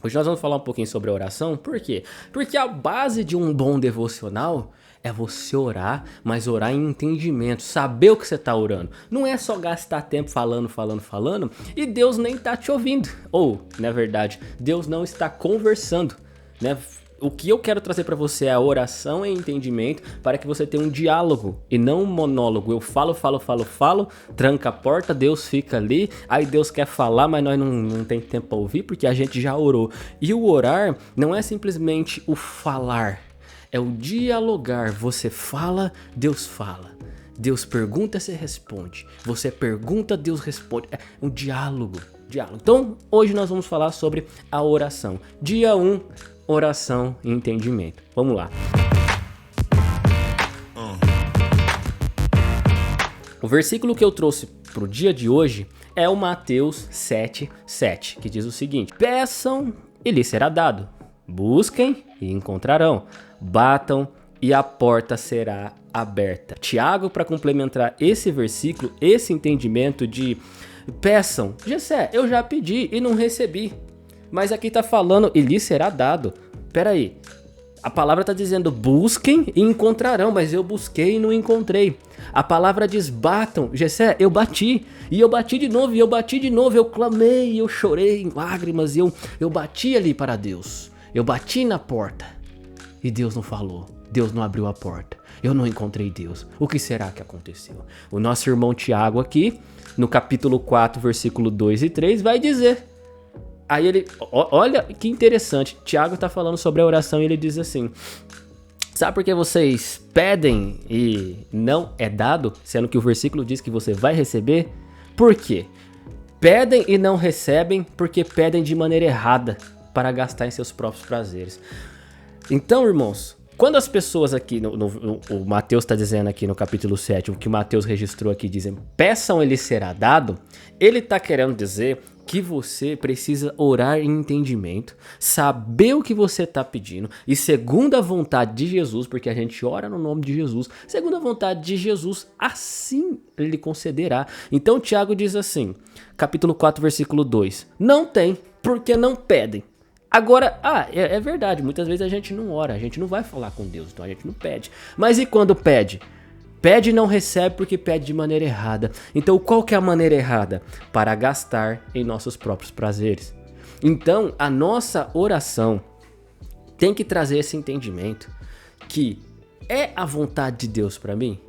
Hoje nós vamos falar um pouquinho sobre a oração, por quê? Porque a base de um bom devocional é você orar, mas orar em entendimento, saber o que você está orando. Não é só gastar tempo falando, e Deus nem está te ouvindo. Ou, na verdade, Deus não está conversando, né? O que eu quero trazer para você é a oração e entendimento para que você tenha um diálogo e não um monólogo. Eu falo, tranca a porta, Deus fica ali, aí Deus quer falar, mas nós não tem tempo para ouvir porque a gente já orou. E o orar não é simplesmente o falar, é o dialogar. Você fala, Deus fala. Deus pergunta, você responde. Você pergunta, Deus responde. É um diálogo. Então, hoje nós vamos falar sobre a oração. Dia 1, oração e entendimento. Vamos lá. O versículo que eu trouxe para o dia de hoje é o Mateus 7:7, que diz o seguinte: peçam e lhes será dado, busquem e encontrarão, batam e a porta será aberta. Tiago, para complementar esse versículo, esse entendimento de peçam, Gessé, eu já pedi e não recebi, mas aqui tá falando e lhes será dado. Pera aí, a palavra tá dizendo busquem e encontrarão, mas eu busquei e não encontrei. A palavra diz batam, Gessé, eu bati, e eu bati de novo, e eu bati de novo, eu clamei, eu chorei em lágrimas, e eu bati ali para Deus, eu bati na porta, e Deus não falou, Deus não abriu a porta, eu não encontrei Deus. O que será que aconteceu? O nosso irmão Tiago aqui, no capítulo 4, versículo 2 e 3, vai dizer... Aí ele, olha que interessante, Tiago tá falando sobre a oração e ele diz assim: sabe por que vocês pedem e não é dado, sendo que o versículo diz que você vai receber? Por quê? Pedem e não recebem porque pedem de maneira errada para gastar em seus próprios prazeres. Então, irmãos, quando as pessoas aqui, o Mateus está dizendo aqui no capítulo 7, o que o Mateus registrou aqui, dizem, peçam e lhes será dado, ele está querendo dizer que você precisa orar em entendimento, saber o que você está pedindo, e segundo a vontade de Jesus, porque a gente ora no nome de Jesus, segundo a vontade de Jesus, assim ele concederá. Então Tiago diz assim, capítulo 4, versículo 2, não tem, porque não pedem. Agora, é verdade, muitas vezes a gente não ora, a gente não vai falar com Deus, então a gente não pede. Mas e quando pede? Pede e não recebe porque pede de maneira errada. Então qual que é a maneira errada? Para gastar em nossos próprios prazeres. Então a nossa oração tem que trazer esse entendimento que é a vontade de Deus para mim.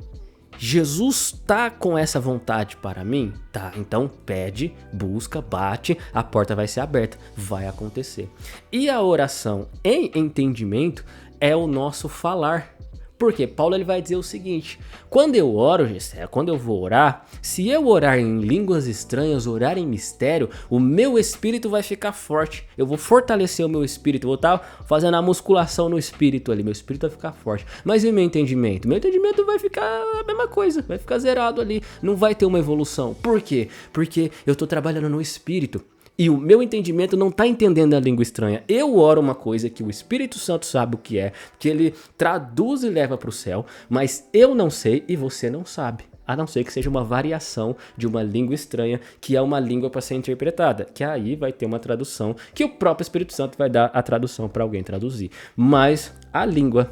Jesus tá com essa vontade para mim? Tá, então pede, busca, bate, a porta vai ser aberta, vai acontecer. E a oração em entendimento é o nosso falar. Porque Paulo ele vai dizer o seguinte, quando eu oro, quando eu vou orar, se eu orar em línguas estranhas, orar em mistério, o meu espírito vai ficar forte, eu vou fortalecer o meu espírito, eu vou estar fazendo a musculação no espírito ali, meu espírito vai ficar forte. Mas e o meu entendimento? Meu entendimento vai ficar a mesma coisa, vai ficar zerado ali, não vai ter uma evolução. Por quê? Porque eu estou trabalhando no espírito. E o meu entendimento não está entendendo a língua estranha. Eu oro uma coisa que o Espírito Santo sabe o que é, que ele traduz e leva para o céu, mas eu não sei e você não sabe. A não ser que seja uma variação de uma língua estranha, que é uma língua para ser interpretada. Que aí vai ter uma tradução, que o próprio Espírito Santo vai dar a tradução para alguém traduzir. Mas a língua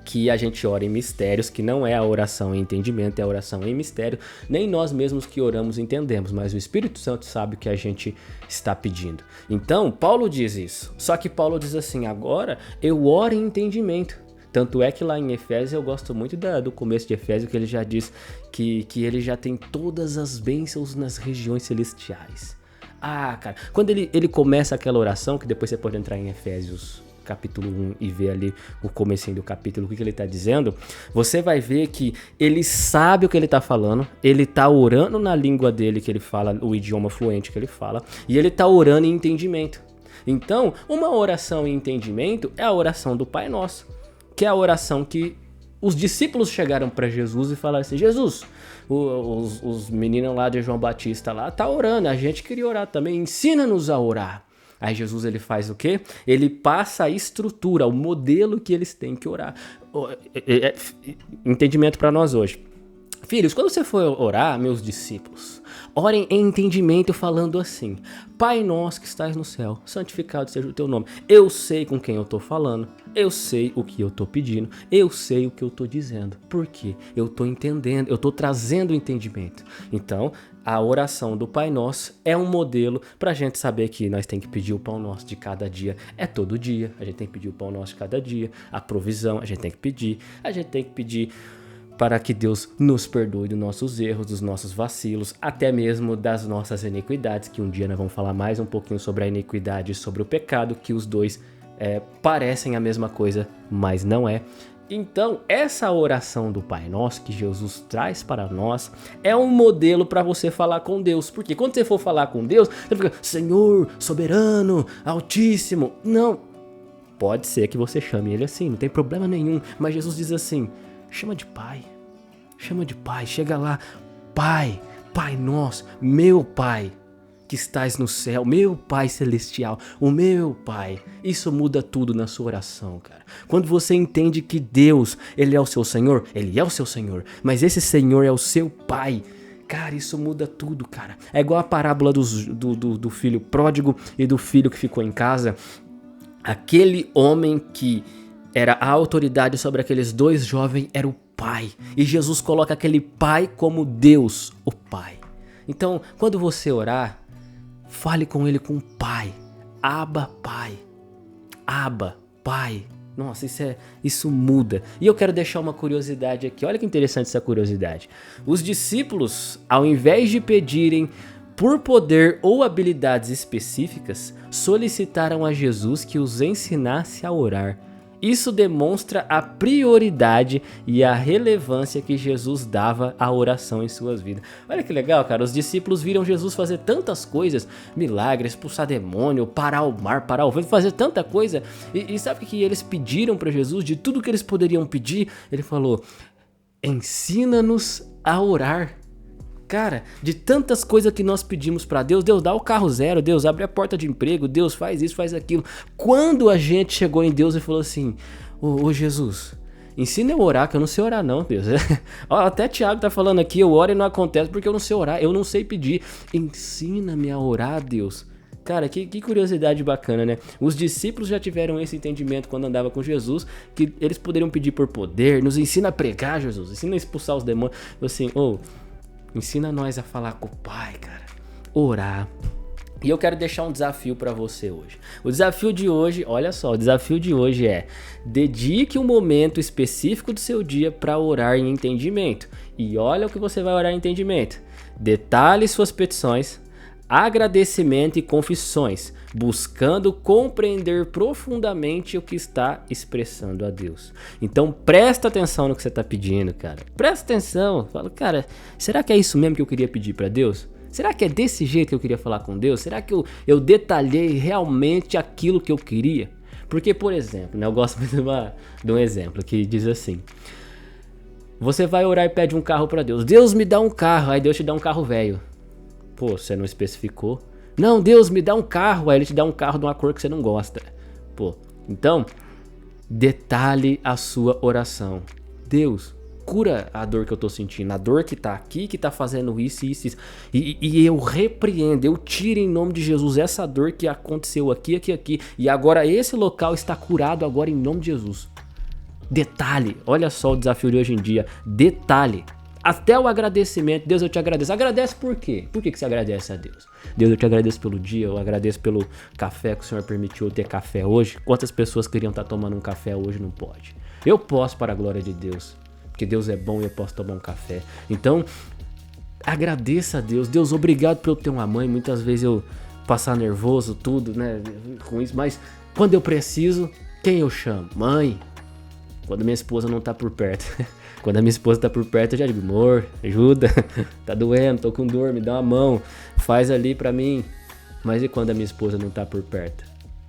que a gente ora em mistérios, que não é a oração em entendimento, é a oração em mistério, nem nós mesmos que oramos entendemos, mas o Espírito Santo sabe o que a gente está pedindo. Então, Paulo diz isso, só que Paulo diz assim, agora eu oro em entendimento. Tanto é que lá em Efésios, eu gosto muito do começo de Efésios, que ele já diz que ele já tem todas as bênçãos nas regiões celestiais. Cara, quando ele começa aquela oração, que depois você pode entrar em Efésios capítulo 1 e ver ali o comecinho do capítulo, o que ele está dizendo, você vai ver que ele sabe o que ele está falando, ele está orando na língua dele que ele fala, o idioma fluente que ele fala, e ele está orando em entendimento. Então, uma oração em entendimento é a oração do Pai Nosso, que é a oração que os discípulos chegaram para Jesus e falaram assim, Jesus, os meninos lá de João Batista lá tá orando, a gente queria orar também, ensina-nos a orar. Aí Jesus ele faz o quê? Ele passa a estrutura, o modelo que eles têm que orar. Entendimento para nós hoje. Filhos, quando você for orar, meus discípulos, orem em entendimento falando assim: Pai nosso que estás no céu, santificado seja o teu nome. Eu sei com quem eu estou falando, eu sei o que eu estou pedindo, eu sei o que eu estou dizendo. Por quê? Eu estou entendendo, eu estou trazendo o entendimento. Então, a oração do Pai Nosso é um modelo para a gente saber que nós temos que pedir o pão nosso de cada dia. É todo dia, a gente tem que pedir o pão nosso de cada dia. A provisão, a gente tem que pedir para que Deus nos perdoe dos nossos erros, dos nossos vacilos, até mesmo das nossas iniquidades, que um dia nós vamos falar mais um pouquinho sobre a iniquidade e sobre o pecado, que os dois parecem a mesma coisa, mas não é. Então, essa oração do Pai Nosso que Jesus traz para nós é um modelo para você falar com Deus. Porque quando você for falar com Deus, você fica, Senhor, soberano, altíssimo. Não, pode ser que você chame ele assim, não tem problema nenhum. Mas Jesus diz assim, chama de pai, chega lá, Pai, Pai Nosso, meu Pai que estás no céu, meu Pai celestial, o meu Pai. Isso muda tudo na sua oração, cara. Quando você entende que Deus, Ele é o seu Senhor, Ele é o seu Senhor, mas esse Senhor é o seu Pai. Cara, isso muda tudo, cara. É igual a parábola do filho pródigo e do filho que ficou em casa. Aquele homem que era a autoridade sobre aqueles dois jovens era o Pai. E Jesus coloca aquele Pai como Deus, o Pai. Então, quando você orar, fale com ele com Pai. Abba, Pai. Abba, Pai. Nossa, isso muda. E eu quero deixar uma curiosidade aqui. Olha que interessante essa curiosidade. Os discípulos, ao invés de pedirem por poder ou habilidades específicas, solicitaram a Jesus que os ensinasse a orar. Isso demonstra a prioridade e a relevância que Jesus dava à oração em suas vidas. Olha que legal, cara. Os discípulos viram Jesus fazer tantas coisas, milagres, expulsar demônio, parar o mar, parar o vento, fazer tanta coisa. E sabe o que eles pediram para Jesus? De tudo que eles poderiam pedir, ele falou, ensina-nos a orar. Cara, de tantas coisas que nós pedimos pra Deus, Deus dá o carro zero, Deus abre a porta de emprego, Deus faz isso, faz aquilo. Quando a gente chegou em Deus e falou assim, ô Jesus, ensina eu a orar, que eu não sei orar não, Deus. Até Tiago tá falando aqui, eu oro e não acontece porque eu não sei orar, eu não sei pedir. Ensina-me a orar, Deus. Cara, que curiosidade bacana, né? Os discípulos já tiveram esse entendimento quando andavam com Jesus, que eles poderiam pedir por poder, nos ensina a pregar, Jesus, ensina a expulsar os demônios. Assim, ensina nós a falar com o Pai, cara. Orar. E eu quero deixar um desafio para você hoje. O desafio de hoje, olha só, o desafio de hoje é: dedique um momento específico do seu dia para orar em entendimento. E olha o que você vai orar em entendimento. Detalhe suas petições, agradecimento e confissões, buscando compreender profundamente o que está expressando a Deus. Então presta atenção no que você está pedindo, cara. Presta atenção. Fala, cara, será que é isso mesmo que eu queria pedir para Deus? Será que é desse jeito que eu queria falar com Deus? Será que eu detalhei realmente aquilo que eu queria? Porque, por exemplo, eu gosto muito de um exemplo que diz assim: você vai orar e pede um carro para Deus. Deus me dá um carro, aí Deus te dá um carro velho. Pô, você não especificou. Não, Deus me dá um carro, aí ele te dá um carro de uma cor que você não gosta. Pô, então, detalhe a sua oração. Deus, cura a dor que eu tô sentindo, a dor que tá aqui, que tá fazendo isso. E eu repreendo, eu tiro em nome de Jesus essa dor que aconteceu aqui. E agora esse local está curado agora em nome de Jesus. Detalhe, olha só o desafio de hoje em dia. Detalhe. Até o agradecimento. Deus, eu te agradeço. Agradece por quê? Por que você agradece a Deus? Deus, eu te agradeço pelo dia, eu agradeço pelo café que o Senhor permitiu eu ter café hoje. Quantas pessoas queriam estar tomando um café hoje? Não pode. Eu posso, para a glória de Deus, porque Deus é bom e eu posso tomar um café. Então, agradeça a Deus. Deus, obrigado por eu ter uma mãe. Muitas vezes eu passar nervoso, tudo, né, com isso. Mas quando eu preciso, quem eu chamo? Mãe. Quando minha esposa não tá por perto. Quando a minha esposa tá por perto, eu já digo, amor, ajuda, tá doendo, tô com dor, me dá uma mão, faz ali pra mim. Mas e quando a minha esposa não tá por perto?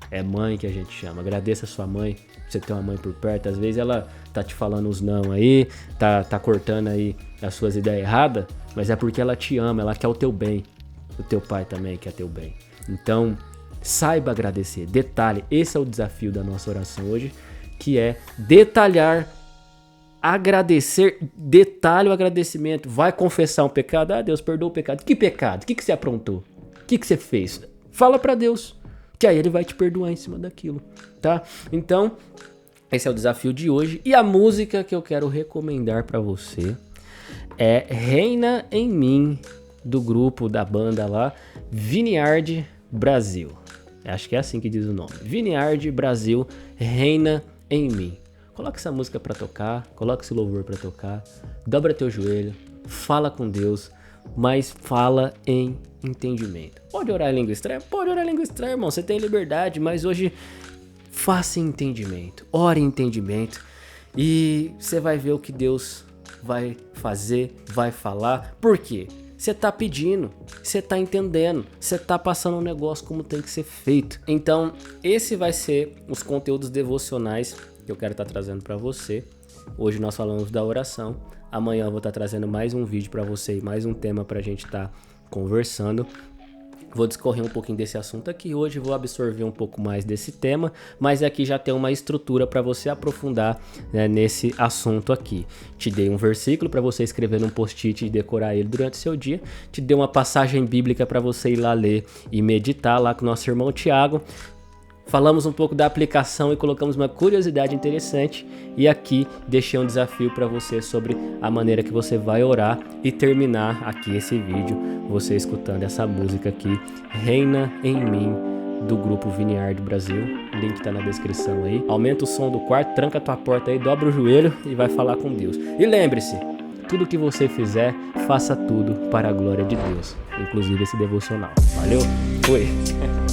É mãe que a gente chama. Agradeça a sua mãe, você ter uma mãe por perto. Às vezes ela tá te falando os não aí, tá cortando aí as suas ideias erradas, mas é porque ela te ama, ela quer o teu bem. O teu pai também quer teu bem. Então, saiba agradecer, detalhe. Esse é o desafio da nossa oração hoje, que é detalhar agradecer, detalhe o agradecimento. Vai confessar um pecado, Deus, perdoa o pecado. Que pecado? O que você aprontou? O que você fez? Fala pra Deus, que aí ele vai te perdoar em cima daquilo, tá? Então, esse é o desafio de hoje. E a música que eu quero recomendar pra você é Reina em Mim, do grupo, da banda lá, Vineyard Brasil. Acho que é assim que diz o nome. Vineyard Brasil, Reina em Mim. Coloca essa música pra tocar, coloca esse louvor pra tocar, dobra teu joelho, fala com Deus, mas fala em entendimento. Pode orar em língua estranha? Pode orar em língua estranha, irmão, você tem liberdade, mas hoje faça em entendimento, ore em entendimento e você vai ver o que Deus vai fazer, vai falar. Por quê? Você tá pedindo, você tá entendendo, você tá passando um negócio como tem que ser feito. Então, esse vai ser os conteúdos devocionais que eu quero estar trazendo para você. Hoje nós falamos da oração. Amanhã eu vou estar trazendo mais um vídeo para você e mais um tema para a gente estar conversando. Vou discorrer um pouquinho desse assunto aqui hoje, vou absorver um pouco mais desse tema, mas aqui já tem uma estrutura para você aprofundar, né, nesse assunto aqui. Te dei um versículo para você escrever num post-it e decorar ele durante o seu dia. Te dei uma passagem bíblica para você ir lá ler e meditar lá com o nosso irmão Tiago. Falamos um pouco da aplicação e colocamos uma curiosidade interessante. E aqui deixei um desafio para você sobre a maneira que você vai orar e terminar aqui esse vídeo, você escutando essa música aqui, Reina em Mim, do grupo Vineyard Brasil. O link tá na descrição aí. Aumenta o som do quarto, tranca a tua porta aí, dobra o joelho e vai falar com Deus. E lembre-se, tudo que você fizer, faça tudo para a glória de Deus, inclusive esse devocional. Valeu? Fui!